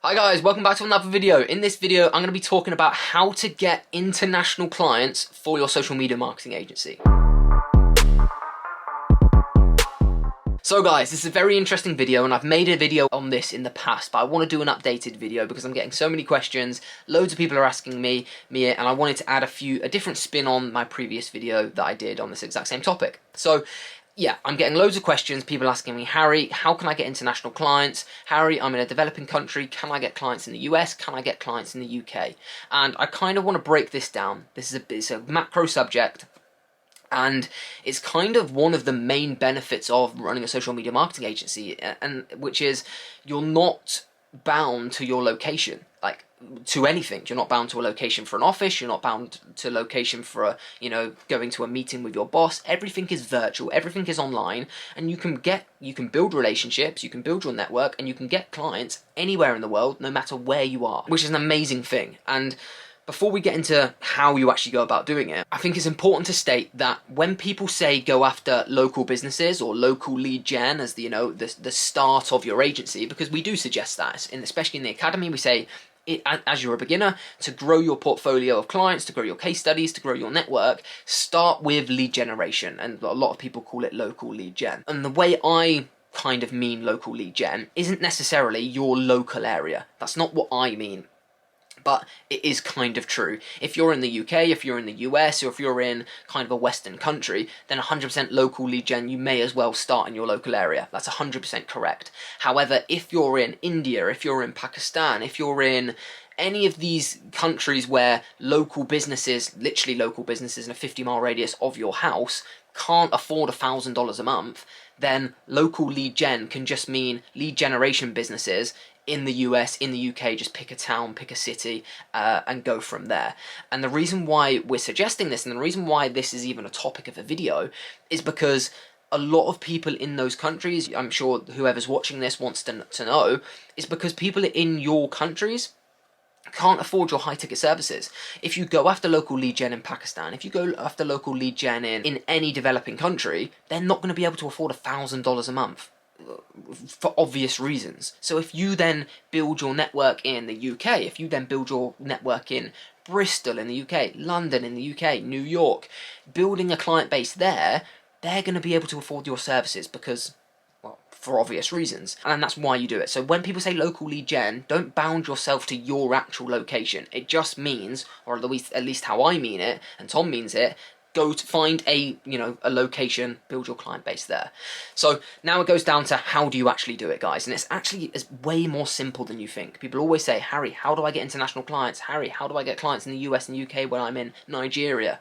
Hi guys, welcome back to another video. In this video, I'm going to be talking about how to get international clients for your social media marketing agency. So guys, this is a very interesting video and I've made a video on this in the past, but I want to do an updated video because I'm getting so many questions, loads of people are asking me and I wanted to add a different spin on my previous video that I did on this exact same topic. So yeah, I'm getting loads of questions, people asking me, Harry, how can I get international clients? Harry, I'm in a developing country, can I get clients in the US? Can I get clients in the UK? And I kind of want to break this down. It's a macro subject, and it's kind of one of the main benefits of running a social media marketing agency, and which is you're not bound to your location, like to anything. You're not bound to a location for an office, you're not bound to a location for going to a meeting with your boss. Everything is virtual, everything is online, and you can build relationships, you can build your network, and you can get clients anywhere in the world, no matter where you are, which is an amazing thing. And before we get into how you actually go about doing it, I think it's important to state that when people say go after local businesses or local lead gen as the start of your agency, because we do suggest that, especially in the academy, we say as you're a beginner, to grow your portfolio of clients, to grow your case studies, to grow your network, start with lead generation, and a lot of people call it local lead gen. And the way I kind of mean local lead gen isn't necessarily your local area. That's not what I mean. But it is kind of true. If you're in the UK, if you're in the US, or if you're in kind of a Western country, then 100% local lead gen, you may as well start in your local area. That's 100% correct. However, if you're in India, if you're in Pakistan, if you're in any of these countries where local businesses, literally local businesses in a 50-mile radius of your house, can't afford $1,000 a month, then local lead gen can just mean lead generation businesses in the US, in the UK. Just pick a town, pick a city, and go from there. And the reason why we're suggesting this, and the reason why this is even a topic of a video, is because a lot of people in those countries, I'm sure whoever's watching this wants to know, is because people in your countries can't afford your high-ticket services. If you go after local lead gen in Pakistan, if you go after local lead gen in any developing country, they're not going to be able to afford $1,000 a month, for obvious reasons. So if you then build your network in the UK, if you then build your network in Bristol in the UK, London in the UK, New York, building a client base there, they're going to be able to afford your services because, well, for obvious reasons. And that's why you do it. So when people say local lead gen, don't bound yourself to your actual location. It just means, or at least how I mean it, and Tom means it, go to find a location, build your client base there. So now it goes down to how do you actually do it, guys? And it's way more simple than you think. People always say, Harry, how do I get international clients? Harry, how do I get clients in the US and UK when I'm in Nigeria?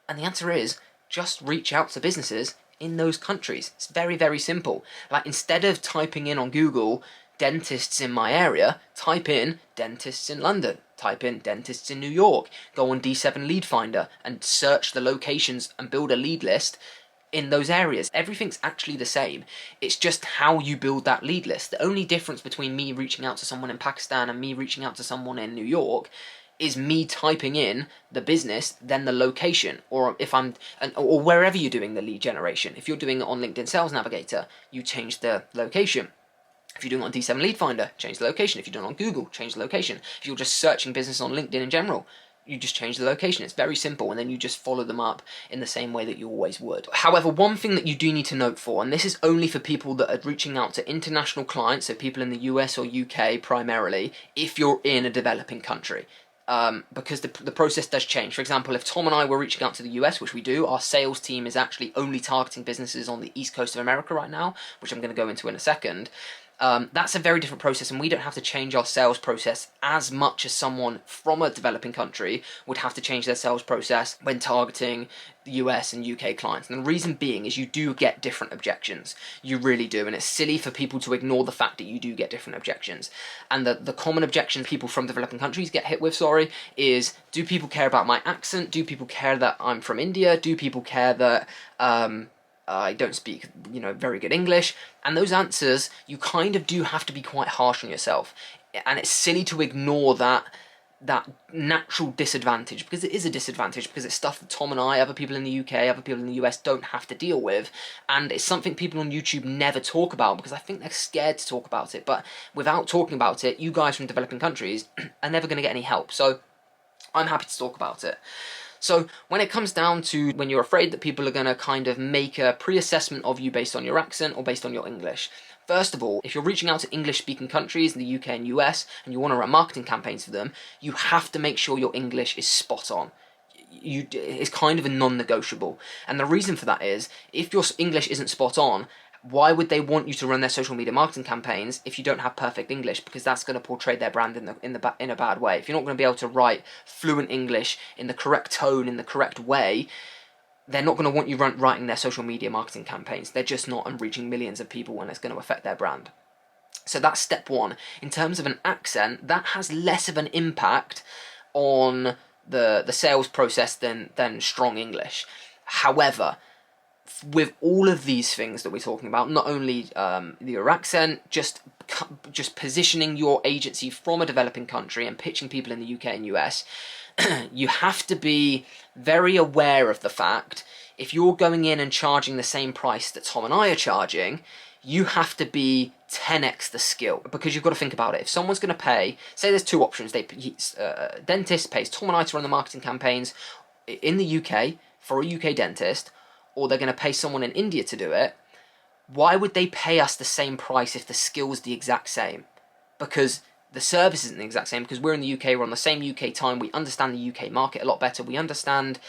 And the answer is just reach out to businesses in those countries. It's very, very simple. Like, instead of typing in on Google dentists in my area, type in dentists in London, type in dentists in New York, go on D7 Lead Finder and search the locations and build a lead list in those areas. Everything's actually the same. It's just how you build that lead list. The only difference between me reaching out to someone in Pakistan and me reaching out to someone in New York is me typing in the business, then the location, or or wherever you're doing the lead generation. If you're doing it on LinkedIn Sales Navigator, you change the location. If you're doing it on D7 Lead Finder, change the location. If you're doing it on Google, change the location. If you're just searching business on LinkedIn in general, you just change the location. It's very simple, and then you just follow them up in the same way that you always would. However, one thing that you do need to note for, and this is only for people that are reaching out to international clients, so people in the US or UK primarily, if you're in a developing country. Because the process does change. For example, if Tom and I were reaching out to the US, which we do, our sales team is actually only targeting businesses on the East Coast of America right now, which I'm going to go into in a second. That's a very different process, and we don't have to change our sales process as much as someone from a developing country would have to change their sales process when targeting the US and UK clients. And the reason being is you do get different objections. You really do, and it's silly for people to ignore the fact that you do get different objections. And the common objection people from developing countries get hit with, is, do people care about my accent? Do people care that I'm from India? Do people care that I don't speak, very good English? And those answers, you kind of do have to be quite harsh on yourself. And it's silly to ignore that that natural disadvantage, because it is a disadvantage, because it's stuff that Tom and I, other people in the UK, other people in the US don't have to deal with, and it's something people on YouTube never talk about because I think they're scared to talk about it. But without talking about it, you guys from developing countries are never going to get any help. So I'm happy to talk about it. So when it comes down to when you're afraid that people are going to kind of make a pre-assessment of you based on your accent or based on your English, first of all, if you're reaching out to English-speaking countries in the UK and US and you want to run marketing campaigns for them, you have to make sure your English is spot on. It's kind of a non-negotiable. And the reason for that is, if your English isn't spot on, why would they want you to run their social media marketing campaigns if you don't have perfect English? Because that's going to portray their brand in a bad way. If you're not going to be able to write fluent English in the correct tone, in the correct way, they're not going to want you writing their social media marketing campaigns. They're just not, and reaching millions of people, and it's going to affect their brand. So that's step one. In terms of an accent, that has less of an impact on the sales process than strong English. However, with all of these things that we're talking about, not only your accent, just positioning your agency from a developing country and pitching people in the UK and US, you have to be very aware of the fact, if you're going in and charging the same price that Tom and I are charging, you have to be 10x the skill, because you've got to think about it. If someone's going to pay, say there's two options, dentist pays Tom and I to run the marketing campaigns in the UK for a UK dentist, or they're going to pay someone in India to do it. Why would they pay us the same price if the skill's the exact same? Because the service isn't the exact same, because we're in the UK, we're on the same UK time, we understand the UK market a lot better, we understand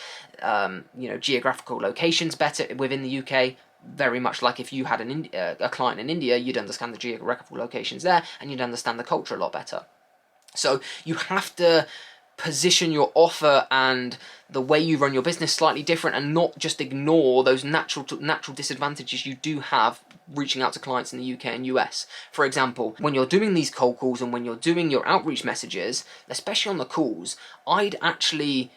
geographical locations better within the UK, very much like if you had a client in India, you'd understand the geographical locations there, and you'd understand the culture a lot better. So you have to position your offer and the way you run your business slightly different, and not just ignore those natural disadvantages you do have reaching out to clients in the UK and US. For example, when you're doing these cold calls and when you're doing your outreach messages, especially on the calls, I'd actually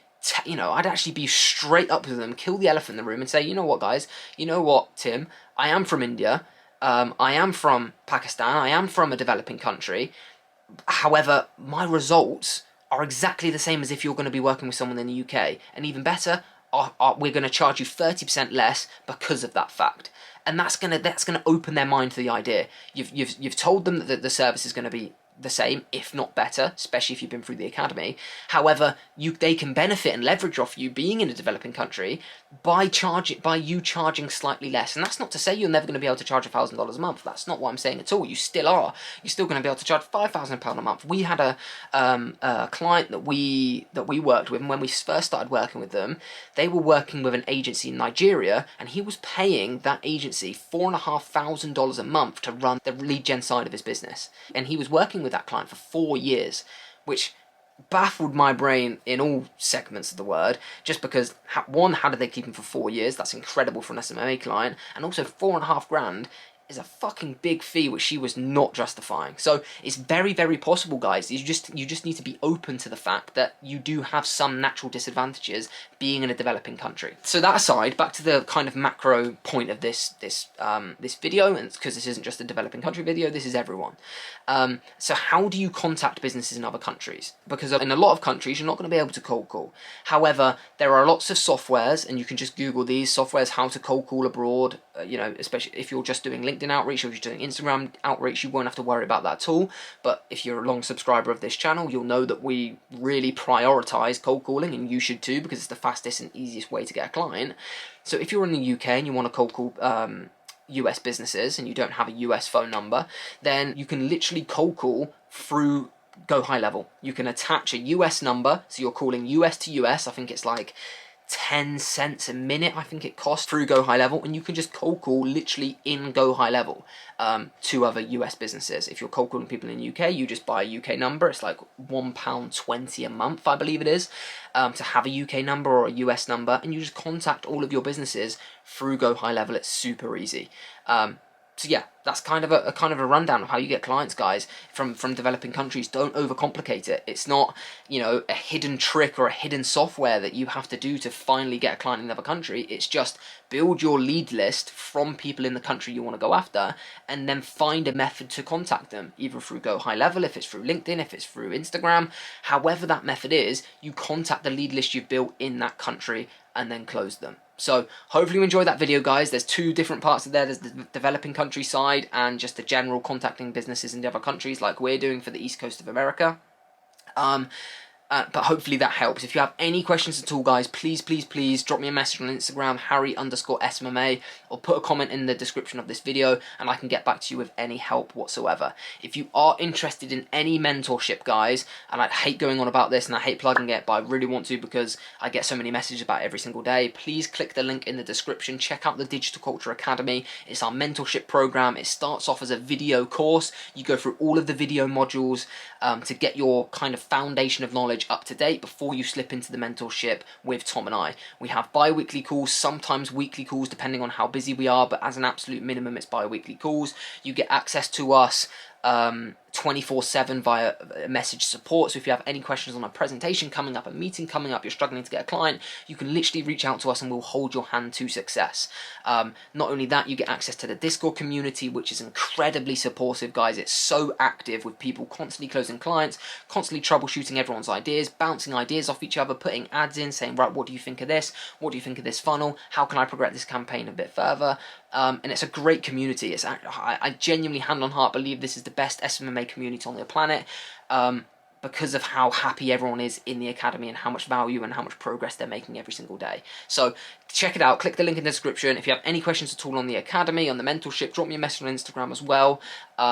be straight up with them, kill the elephant in the room, and say, you know what, guys, you know what, Tim, I am from India, I am from Pakistan, I am from a developing country. However, my results are exactly the same as if you're going to be working with someone in the UK, and even better, we're going to charge you 30% less because of that fact. And that's going to open their mind to the idea. You've told them that the service is going to be the same, if not better, especially if you've been through the academy. However, they can benefit and leverage off you being in a developing country by you charging slightly less. And that's not to say you're never going to be able to charge $1,000 a month. That's not what I'm saying at all. You still are. You're still going to be able to charge £5,000 a month. We had a client that we worked with, and when we first started working with them, they were working with an agency in Nigeria, and he was paying that agency $4,500 a month to run the lead gen side of his business. And he was working with that client for 4 years, which baffled my brain in all segments of the word, just because, one, how did they keep him for 4 years? That's incredible for an SMMA client, and also $4,500 is a fucking big fee which she was not justifying. So it's very, very possible, guys. You just need to be open to the fact that you do have some natural disadvantages being in a developing country. So that aside, back to the kind of macro point of this video, and because this isn't just a developing country video, this is everyone. So how do you contact businesses in other countries? Because in a lot of countries, you're not going to be able to cold call. However, there are lots of softwares, and you can just Google these softwares, how to cold call abroad, especially if you're just doing LinkedIn outreach or if you're doing Instagram outreach, you won't have to worry about that at all. But if you're a long subscriber of this channel, you'll know that we really prioritize cold calling, and you should too, because it's the fastest and easiest way to get a client. So if you're in the UK and you want to cold call US businesses and you don't have a US phone number, then you can literally cold call through Go High Level. You can attach a US number, so you're calling US to US. I think it's like 10 cents a minute, I think it costs, through Go High Level, and you can just cold call literally in Go High Level to other US businesses. If you're cold calling people in the UK, you just buy a UK number. It's like £1.20 a month, I believe it is, to have a UK number or a US number, and you just contact all of your businesses through Go High Level. It's super easy. So yeah, that's kind of a rundown of how you get clients, guys, from developing countries. Don't overcomplicate it. It's not, you know, a hidden trick or a hidden software that you have to do to finally get a client in another country. It's just build your lead list from people in the country you want to go after, and then find a method to contact them, either through Go High Level, if it's through LinkedIn, if it's through Instagram, however that method is, you contact the lead list you've built in that country and then close them. So hopefully you enjoyed that video, guys. There's two different parts of there. There's the developing country side and just the general contacting businesses in the other countries like we're doing for the East Coast of America. But hopefully that helps. If you have any questions at all, guys, please drop me a message on Instagram, Harry_SMMA, or put a comment in the description of this video and I can get back to you with any help whatsoever. If you are interested in any mentorship, guys, and I hate going on about this and I hate plugging it, but I really want to because I get so many messages about it every single day, please click the link in the description. Check out the Digital Culture Academy. It's our mentorship program. It starts off as a video course. You go through all of the video modules to get your kind of foundation of knowledge up to date before you slip into the mentorship with Tom and I. We have bi-weekly calls, sometimes weekly calls depending on how busy we are, but as an absolute minimum it's bi-weekly calls. You get access to us 24/7 via message support. So if you have any questions on a presentation coming up, a meeting coming up, you're struggling to get a client, you can literally reach out to us and we'll hold your hand to success. Not only that, you get access to the Discord community, which is incredibly supportive, guys. It's so active with people constantly closing clients, constantly troubleshooting everyone's ideas, bouncing ideas off each other, putting ads in, saying, right, what do you think of this? What do you think of this funnel? How can I progress this campaign a bit further? And it's a great community. I genuinely, hand on heart, believe this is the best SMMA community on the planet because of how happy everyone is in the academy and how much value and how much progress they're making every single day. So check it out. Click the link in the description. If you have any questions at all on the academy, on the mentorship, drop me a message on Instagram as well.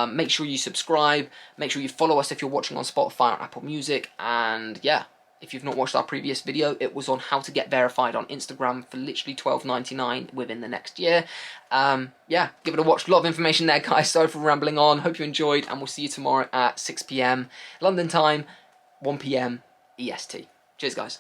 Make sure you subscribe. Make sure you follow us if you're watching on Spotify or Apple Music. And yeah, if you've not watched our previous video, it was on how to get verified on Instagram for literally $12.99 within the next year. Yeah, give it a watch. A lot of information there, guys. Sorry for rambling on. Hope you enjoyed, and we'll see you tomorrow at 6 PM London time, 1 PM EST. Cheers, guys.